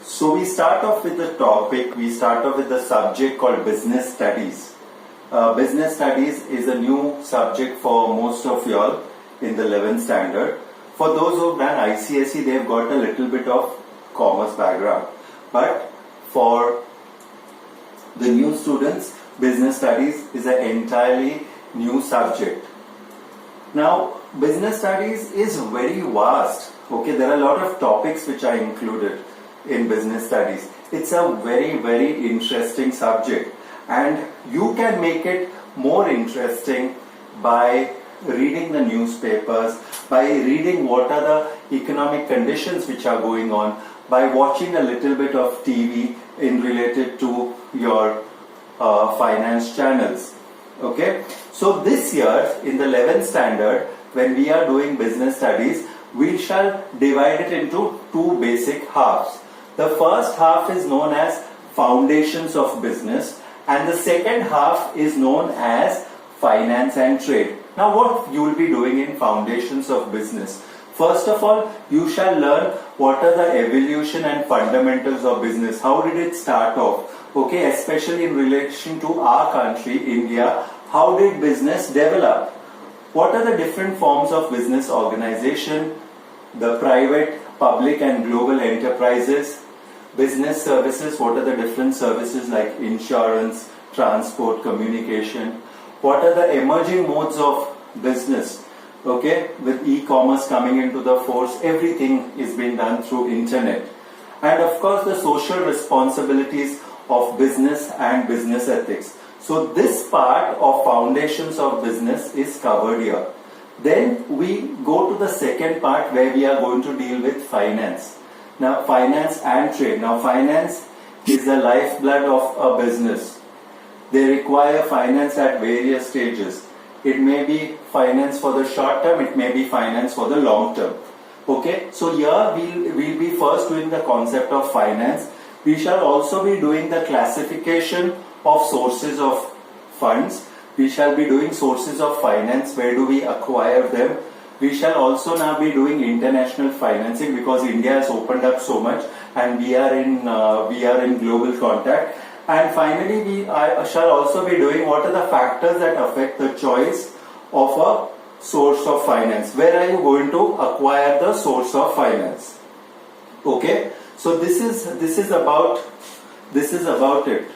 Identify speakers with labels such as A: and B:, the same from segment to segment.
A: So we start off with the topic, we start off with the subject called business studies. Business studies is a new subject for most of y'all in the 11th standard. For those who have done ICSE, they've got a little bit of commerce background. But for the new students, business studies is an entirely new subject. Now, business studies is very vast. Okay, there are a lot of topics which are included in business studies. It's a very, very interesting subject, and you can make it more interesting by reading the newspapers, by reading what are the economic conditions which are going on, by watching a little bit of TV in related to your finance channels. Okay, so this year in the 11th standard, when we are doing business studies, we shall divide it into two basic halves. The first half is known as foundations of business, and the second half is known as finance and trade. Now, what you will be doing in foundations of business? First of all, you shall learn what are the evolution and fundamentals of business. How did it start off? Okay, especially in relation to our country, India, how did business develop? What are the different forms of business organization? The private, public and global enterprises, business services, what are the different services like insurance, transport, communication? What are the emerging modes of business? Okay, with e-commerce coming into the force, everything is being done through internet. And of course, the social responsibilities of business and business ethics. So this part of foundations of business is covered here. Then we go to the second part where we are going to deal with finance. Now, finance and trade. Now, finance is the lifeblood of a business. They require finance at various stages. It may be finance for the short term, it may be finance for the long term. Okay, so here we'll be first doing the concept of finance. We shall also be doing the classification of sources of funds. We shall be doing sources of finance, where do we acquire them. We shall also now be doing international financing, because India has opened up so much and we are in global contact. And finally, I shall also be doing what are the factors that affect the choice of a source of finance. Where are you going to acquire the source of finance? Okay, so this is about it.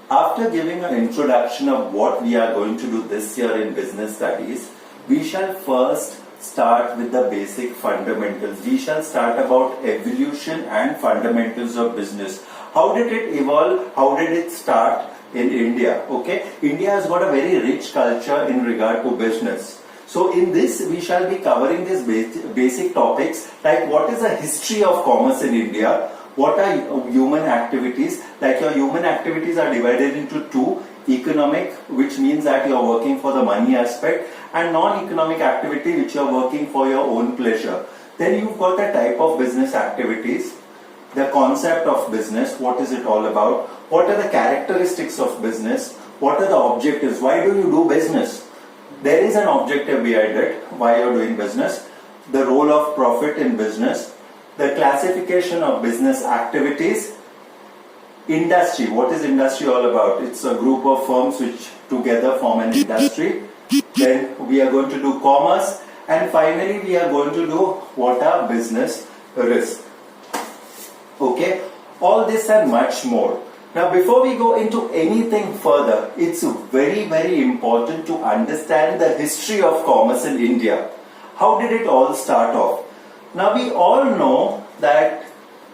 A: After giving an introduction of what we are going to do this year in business studies, we shall first start with the basic fundamentals. We shall start about evolution and fundamentals of business. How did it evolve? How did it start in India? Okay, India has got a very rich culture in regard to business. So in this, we shall be covering these basic topics like what is the history of commerce in India, what are human activities, like your human activities are divided into two, economic, which means that you are working for the money aspect, and non-economic activity, which you are working for your own pleasure. Then you've got a type of business activities, the concept of business, what is it all about, what are the characteristics of business, what are the objectives, why do you do business? There is an objective behind it, why you are doing business, the role of profit in business, the classification of business activities, industry, what is industry all about? It's a group of firms which together form an industry. Then we are going to do commerce, and finally we are going to do what are business risk. Okay, all this and much more. Now, before we go into anything further, it's very, very important to understand the history of commerce in India. How did it all start off? Now, we all know that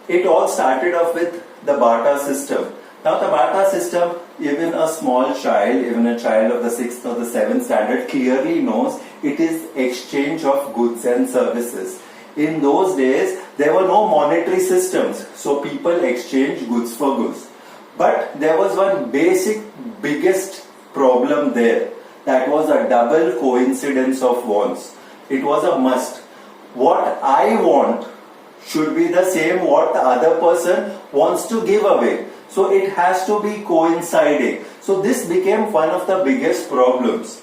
A: it all started off with the barter system. Now, the barter system, even a small child, even a child of the 6th or the 7th standard clearly knows it is exchange of goods and services. In those days, there were no monetary systems, so people exchanged goods for goods. But there was one biggest problem there. That was a double coincidence of wants. It was a must. What I want should be the same what the other person wants to give away. So it has to be coinciding. So this became one of the biggest problems.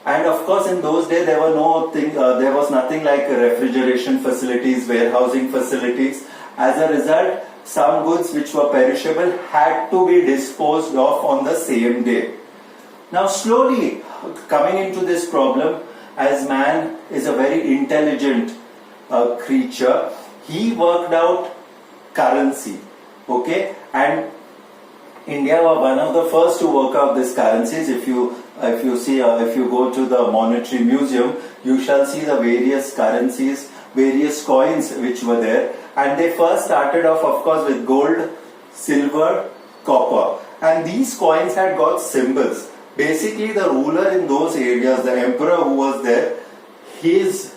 A: And of course, in those days, there was nothing like refrigeration facilities, warehousing facilities, As a result, some goods which were perishable had to be disposed of on the same day. Now slowly coming into this problem, as man is a very intelligent creature, he worked out currency, okay, and India were one of the first to work out these currencies. If you go to the Monetary Museum, you shall see the various currencies, various coins which were there, and they first started off, of course, with gold, silver, copper, and these coins had got symbols. Basically, the ruler in those areas, the emperor who was there, his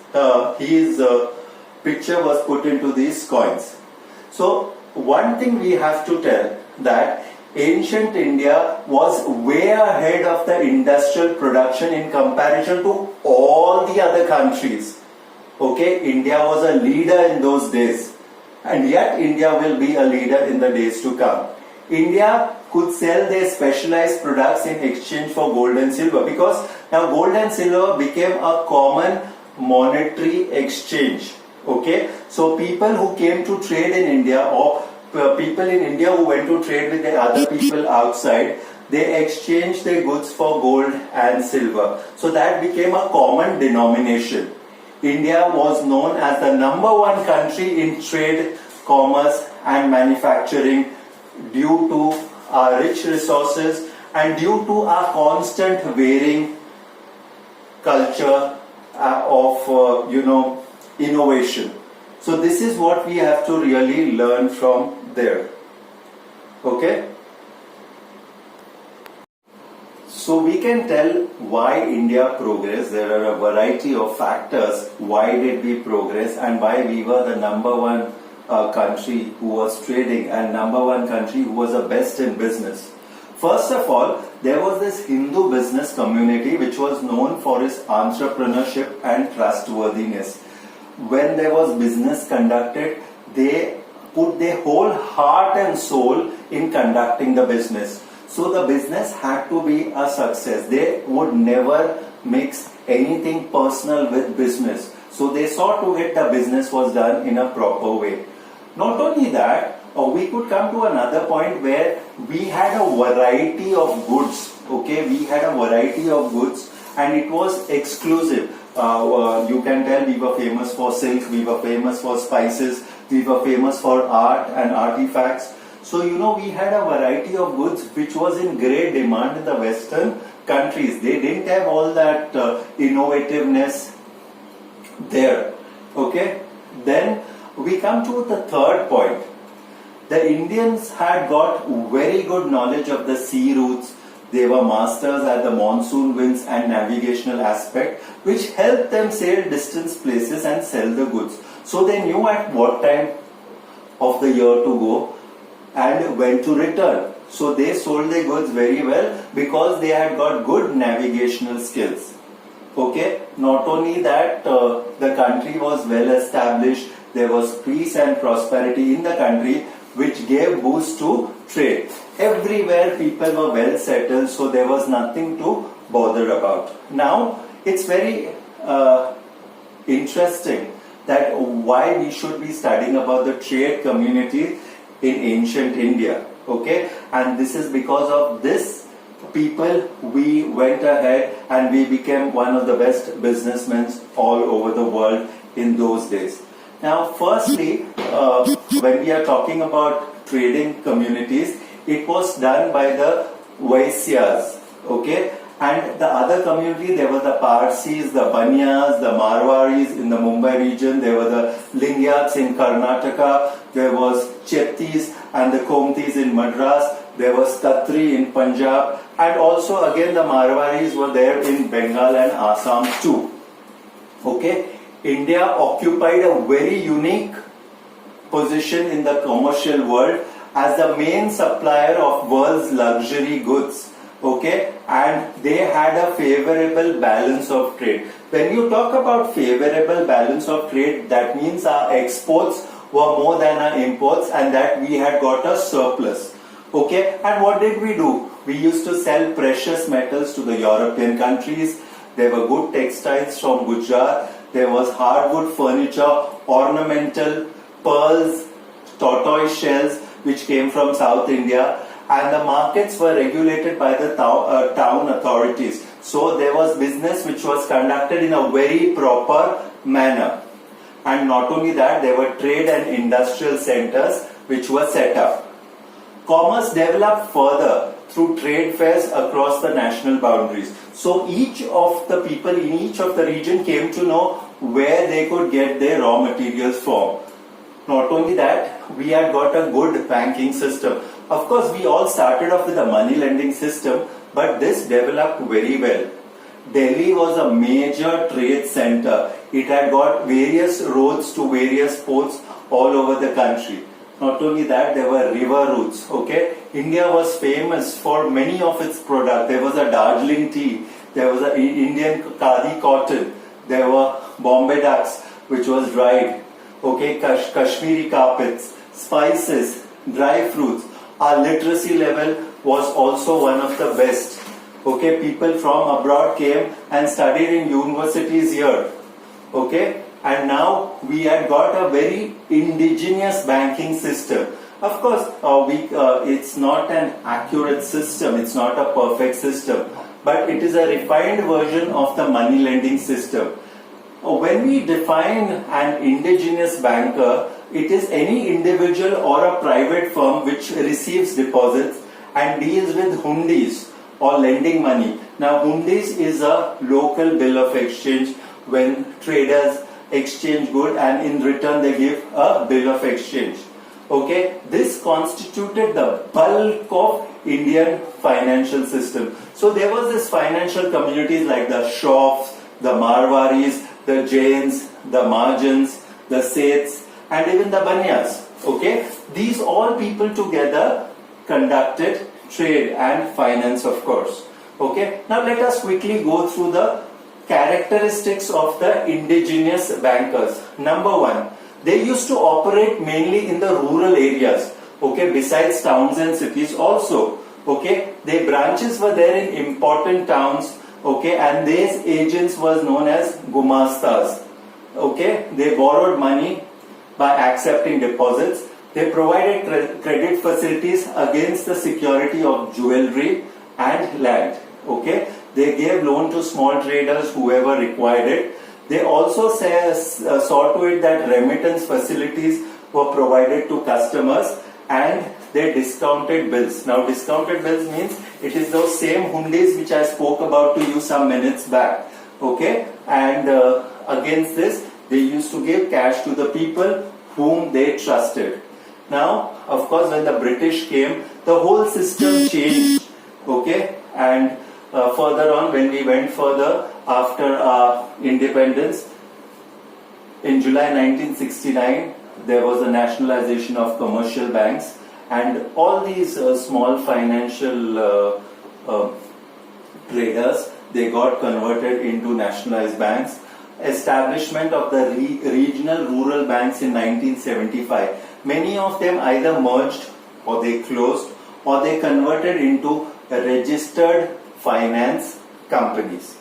A: picture was put into these coins. So one thing we have to tell, that ancient India was way ahead of the industrial production in comparison to all the other countries. Okay, India was a leader in those days, and yet India will be a leader in the days to come. India could sell their specialized products in exchange for gold and silver, because now gold and silver became a common monetary exchange. Okay, so people who came to trade in India, or people in India who went to trade with the other people outside, they exchanged their goods for gold and silver. So that became a common denomination. India was known as the #1 country in trade, commerce and manufacturing due to our rich resources and due to our constant varying culture of innovation. So this is what we have to really learn from there. Okay? So we can tell why India progressed. There are a variety of factors why did we progress and why we were the #1 country who was trading and #1 country who was the best in business. First of all, there was this Hindu business community which was known for its entrepreneurship and trustworthiness. When there was business conducted, they put their whole heart and soul in conducting the business. So the business had to be a success. They would never mix anything personal with business. So they saw to it the business was done in a proper way. Not only that, we could come to another point where we had a variety of goods. Okay, we had a variety of goods and it was exclusive. You can tell we were famous for silk, we were famous for spices, we were famous for art and artifacts. So we had a variety of goods which was in great demand in the Western countries. They didn't have all that innovativeness there. Okay, then we come to the third point. The Indians had got very good knowledge of the sea routes. They were masters at the monsoon winds and navigational aspect, which helped them sail distance places and sell the goods. So they knew at what time of the year to go and when to return. So they sold their goods very well because they had got good navigational skills. Okay, not only that, the country was well established. There was peace and prosperity in the country, which gave boost to trade. Everywhere people were well settled, so there was nothing to bother about. Now it's very interesting that why we should be studying about the trade community in ancient India. Okay, and this is because of this people we went ahead and we became one of the best businessmen all over the world in those days. Now, firstly, when we are talking about trading communities, it was done by the Vaisyas, okay? And the other community, there were the Parsis, the Banyas, the Marwaris in the Mumbai region, there were the Lingyats in Karnataka, there was Chettis and the Komtis in Madras, there was Khatri in Punjab, and also again the Marwaris were there in Bengal and Assam too, okay? India occupied a very unique position in the commercial world as the main supplier of world's luxury goods. Okay, and they had a favorable balance of trade. When you talk about favorable balance of trade, that means our exports were more than our imports and that we had got a surplus. Okay, and what did we do? We used to sell precious metals to the European countries. There were good textiles from Gujarat. There was hardwood furniture, ornamental, pearls, tortoise shells which came from South India, and the markets were regulated by the town authorities. So there was business which was conducted in a very proper manner. And not only that, there were trade and industrial centers which were set up. Commerce developed further through trade fairs across the national boundaries. So each of the people in each of the region came to know where they could get their raw materials from. Not only that, we had got a good banking system. Of course, we all started off with a money lending system, but this developed very well. Delhi was a major trade center. It had got various roads to various ports all over the country. Not only that, there were river routes. Okay, India was famous for many of its products. There was a Darjeeling tea, there was an Indian khadi cotton, there were Bombay ducks which was dried. Okay, Kashmiri carpets, spices, dry fruits. Our literacy level was also one of the best. Okay, people from abroad came and studied in universities here. Okay, and now we had got a very indigenous banking system. Of course, it's not an accurate system, it's not a perfect system, but it is a refined version of the money lending system. When we define an indigenous banker, it is any individual or a private firm which receives deposits and deals with hundis or lending money. Now, hundis is a local bill of exchange when traders exchange good and in return they give a bill of exchange. Okay, this constituted the bulk of Indian financial system. So there was this financial communities like the Shroffs, the Marwaris, the Jains, the Mahajans, the Seths, and even the Banyas. Okay, these all people together conducted trade and finance, of course. Okay, now let us quickly go through the characteristics of the indigenous bankers. Number one, they used to operate mainly in the rural areas. Okay, besides towns and cities also. Okay, their branches were there in important towns. Okay, and these agents was known as gumastas. Okay, they borrowed money by accepting deposits. They provided credit facilities against the security of jewelry and land. Okay, they gave loan to small traders whoever required it. They also saw to it that remittance facilities were provided to customers and they discounted bills. Now, discounted bills means it is those same hundis which I spoke about to you some minutes back. Okay, and against this, they used to give cash to the people whom they trusted. Now, of course, when the British came, the whole system changed. Okay, and further on, when we went further after our independence, in July 1969, there was a nationalization of commercial banks, and all these small financial traders, they got converted into nationalized banks. Establishment of the regional rural banks in 1975. Many of them either merged or they closed or they converted into registered finance companies.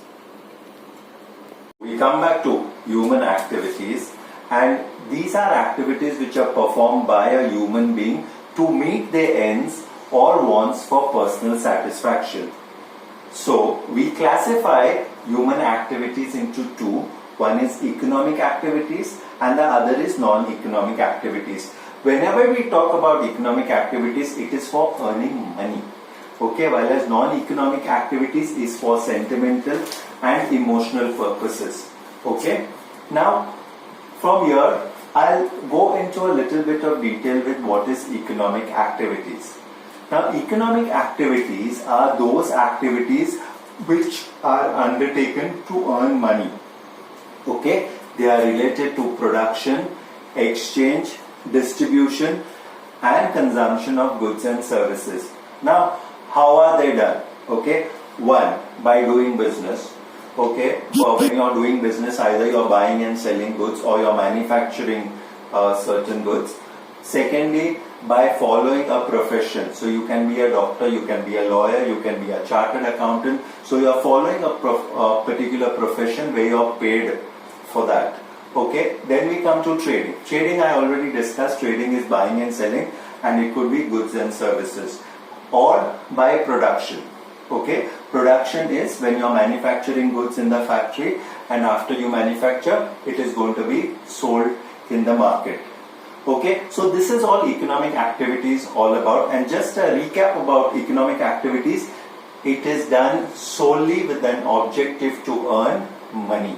A: We come back to human activities, and these are activities which are performed by a human being to meet their ends or wants for personal satisfaction. So we classify human activities into two. One is economic activities and the other is non-economic activities. Whenever we talk about economic activities, it is for earning money. Okay, while as non-economic activities is for sentimental and emotional purposes. Okay, now from here I'll go into a little bit of detail with what is economic activities. Now, economic activities are those activities which are undertaken to earn money. Okay, they are related to production, exchange, distribution and consumption of goods and services. Now, how are they done? Okay, one, by doing business. Okay, so when you are doing business, either you are buying and selling goods or you are manufacturing certain goods. Secondly, by following a profession. So you can be a doctor, you can be a lawyer, you can be a chartered accountant. So you are following a particular profession where you are paid for that. Okay, then we come to trading. Trading I already discussed. Trading is buying and selling, and it could be goods and services, or by production. Okay, production is when you are manufacturing goods in the factory, and after you manufacture, it is going to be sold in the market. Okay, so this is all economic activities all about. And just a recap about economic activities, it is done solely with an objective to earn money.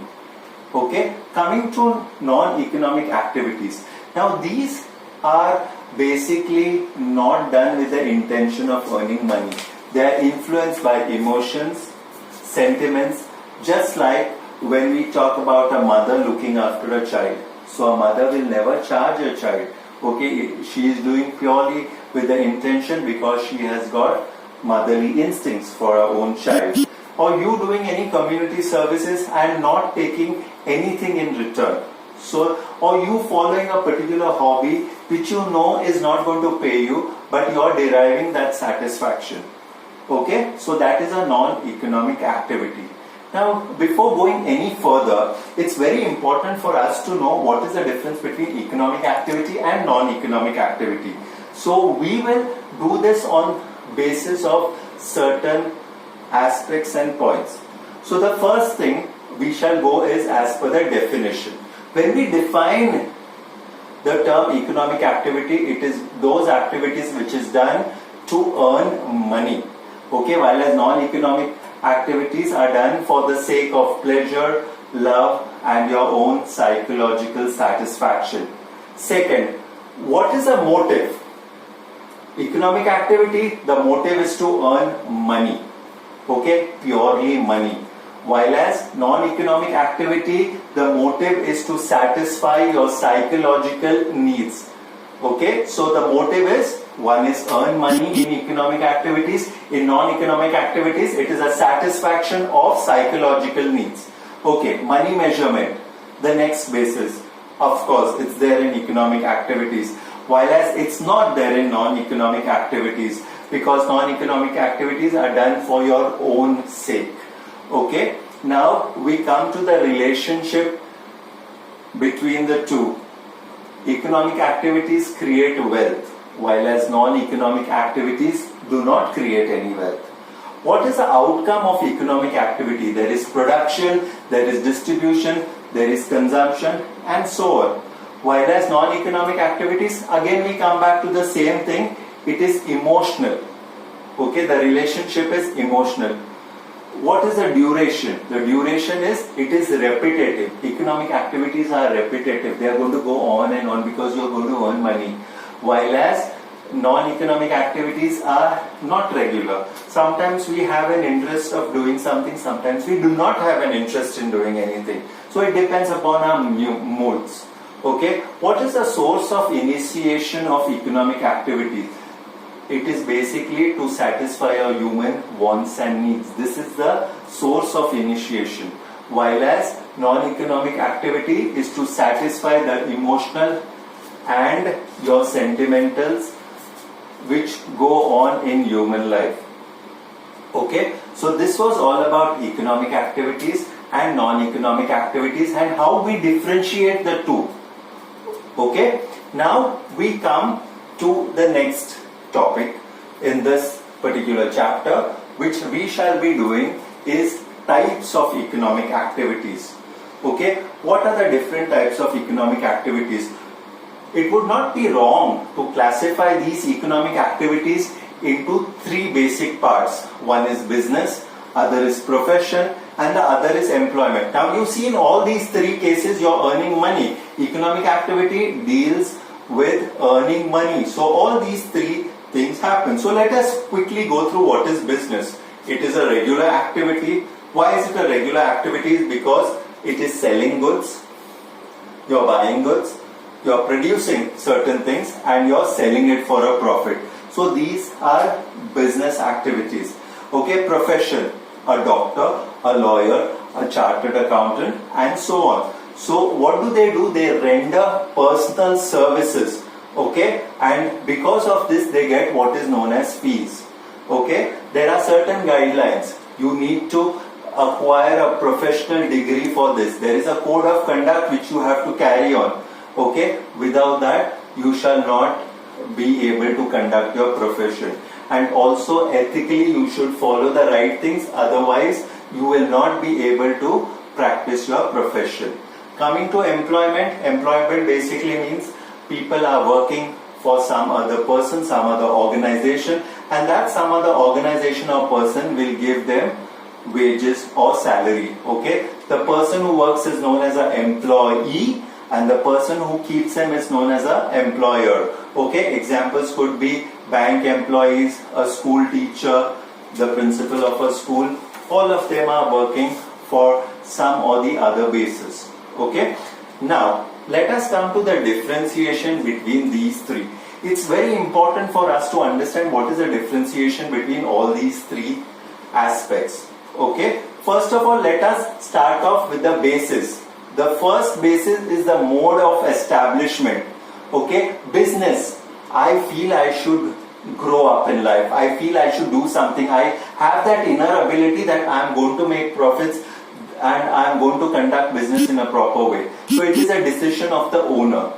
A: Okay, coming to non-economic activities. Now these are basically not done with the intention of earning money. They are influenced by emotions, sentiments, just like when we talk about a mother looking after a child. So a mother will never charge a child. Okay, she is doing purely with the intention because she has got motherly instincts for her own child. Or you doing any community services and not taking anything in return. So, or you following a particular hobby which you know is not going to pay you, but you are deriving that satisfaction. Okay, so that is a non-economic activity. Now, before going any further, it's very important for us to know what is the difference between economic activity and non-economic activity. So, we will do this on basis of certain aspects and points. So, the first thing we shall go is as per the definition. When we define the term economic activity, it is those activities which is done to earn money. Okay, while as non-economic activities are done for the sake of pleasure, love and your own psychological satisfaction. Second, what is the motive? Economic activity, the motive is to earn money. Okay, purely money. While as non-economic activity, the motive is to satisfy your psychological needs. Okay, so the motive is, one is earn money in economic activities. In non-economic activities, it is a satisfaction of psychological needs. Okay, money measurement, the next basis. Of course, it's there in economic activities. While as it's not there in non-economic activities, because non-economic activities are done for your own sake. Okay, now we come to the relationship between the two. Economic activities create wealth, while as non-economic activities do not create any wealth. What is the outcome of economic activity? There is production, there is distribution, there is consumption and so on. While as non-economic activities, again we come back to the same thing, it is emotional. Okay, the relationship is emotional. What is the duration? The duration is, it is repetitive. Economic activities are repetitive. They are going to go on and on because you are going to earn money. While as non-economic activities are not regular. Sometimes we have an interest of doing something, sometimes we do not have an interest in doing anything. So it depends upon our moods. Okay, what is the source of initiation of economic activity? It is basically to satisfy our human wants and needs. This is the source of initiation. While as non-economic activity is to satisfy the emotional and your sentimentals which go on in human life. Okay, so this was all about economic activities and non-economic activities and how we differentiate the two. Okay, now we come to the next topic in this particular chapter, which we shall be doing is types of economic activities. Okay, what are the different types of economic activities? It would not be wrong to classify these economic activities into three basic parts. One is business, other is profession, and the other is employment. Now you see in all these three cases you are earning money. Economic activity deals with earning money. So all these three things happen. So let us quickly go through what is business. It is a regular activity. Why is it a regular activity? Because it is selling goods, you are buying goods, you are producing certain things and you are selling it for a profit. So these are business activities. Okay, profession, a doctor, a lawyer, a chartered accountant and so on. So what do? They render personal services. Okay, and because of this they get what is known as fees. Okay, there are certain guidelines. You need to acquire a professional degree for this. There is a code of conduct which you have to carry on. Okay, without that you shall not be able to conduct your profession. And also ethically you should follow the right things, otherwise you will not be able to practice your profession. Coming to employment, employment basically means people are working for some other person, some other organization, and that some other organization or person will give them wages or salary. Okay, the person who works is known as an employee, and the person who keeps them is known as an employer. Okay, examples could be bank employees, a school teacher, the principal of a school. All of them are working for some or the other basis. Okay, now let us come to the differentiation between these three. It's very important for us to understand what is the differentiation between all these three aspects. Okay, first of all, let us start off with the basis. The first basis is the mode of establishment. Okay, business. I feel I should grow up in life. I feel I should do something. I have that inner ability that I am going to make profits and I am going to conduct business in a proper way. So it is a decision of the owner.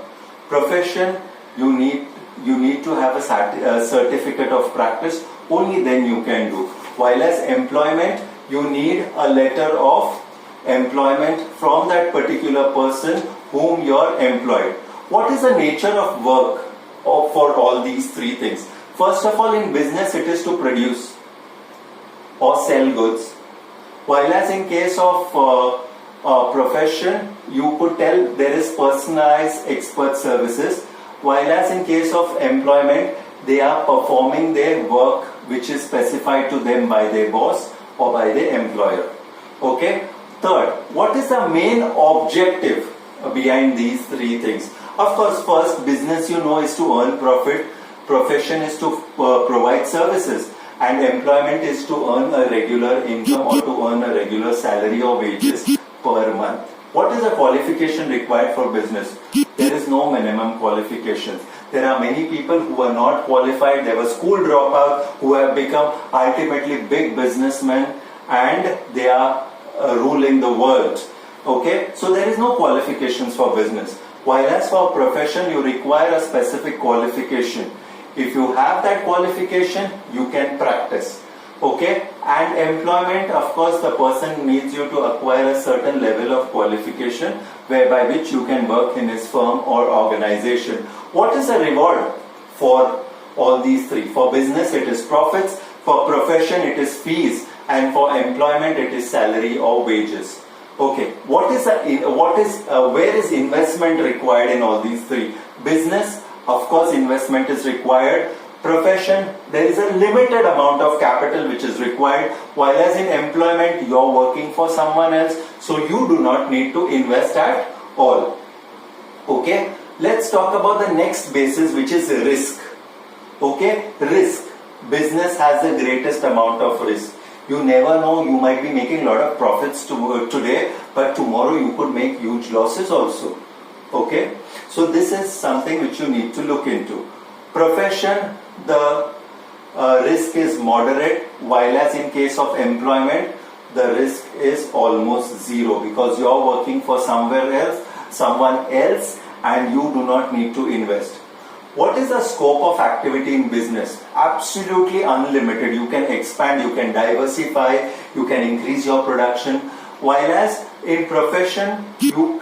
A: Profession, you need to have a certificate of practice. Only then you can do. While as employment, you need a letter of employment from that particular person whom you are employed. What is the nature of work for all these three things? First of all, in business it is to produce or sell goods. While as in case of profession, you could tell there is personalized expert services. While as in case of employment, they are performing their work which is specified to them by their boss or by the employer. Okay. Third, what is the main objective behind these three things? Of course, first, business is to earn profit, profession is to provide services, and employment is to earn a regular income or to earn a regular salary or wages per month. What is the qualification required for business? There is no minimum qualifications. There are many people who are not qualified, they were school dropouts who have become ultimately big businessmen and they are ruling the world. Okay, so there is no qualifications for business. While as for profession, you require a specific qualification. If you have that qualification, you can practice. Okay, and employment, of course, the person needs you to acquire a certain level of qualification whereby which you can work in his firm or organization. What is the reward for all these three? For business, it is profits. For profession, it is fees. And for employment, it is salary or wages. Okay, where is investment required in all these three? Business, of course, investment is required. Profession, there is a limited amount of capital which is required. While as in employment, you are working for someone else, so you do not need to invest at all. Okay, let's talk about the next basis, which is risk. Okay, risk. Business has the greatest amount of risk. You never know, you might be making a lot of profits today, but tomorrow you could make huge losses also. Okay, so this is something which you need to look into. Profession, the risk is moderate, while as in case of employment, the risk is almost zero because you are working for someone else and you do not need to invest. What is the scope of activity in business? Absolutely unlimited. You can expand, you can diversify, you can increase your production. While as in profession,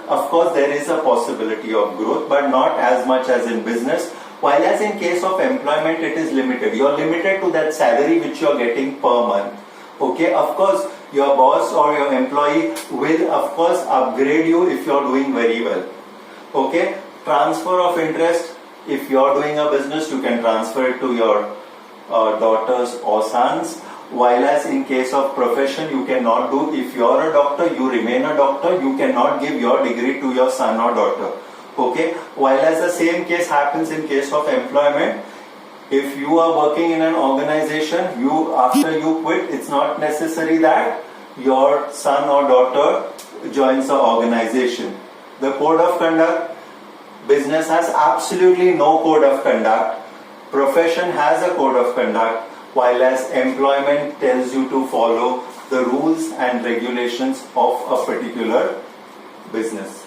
A: of course there is a possibility of growth, but not as much as in business. While as in case of employment, it is limited. You are limited to that salary which you are getting per month. Okay, of course, your boss or your employee will of course upgrade you if you are doing very well. Okay, transfer of interest. If you are doing a business, you can transfer it to your daughters or sons. While as in case of profession, you cannot do. If you are a doctor, you remain a doctor. You cannot give your degree to your son or daughter. Okay. While as the same case happens in case of employment, if you are working in an organization, after you quit, it's not necessary that your son or daughter joins the organization. The code of conduct. Business has absolutely no code of conduct. Profession has a code of conduct, while as employment tells you to follow the rules and regulations of a particular business.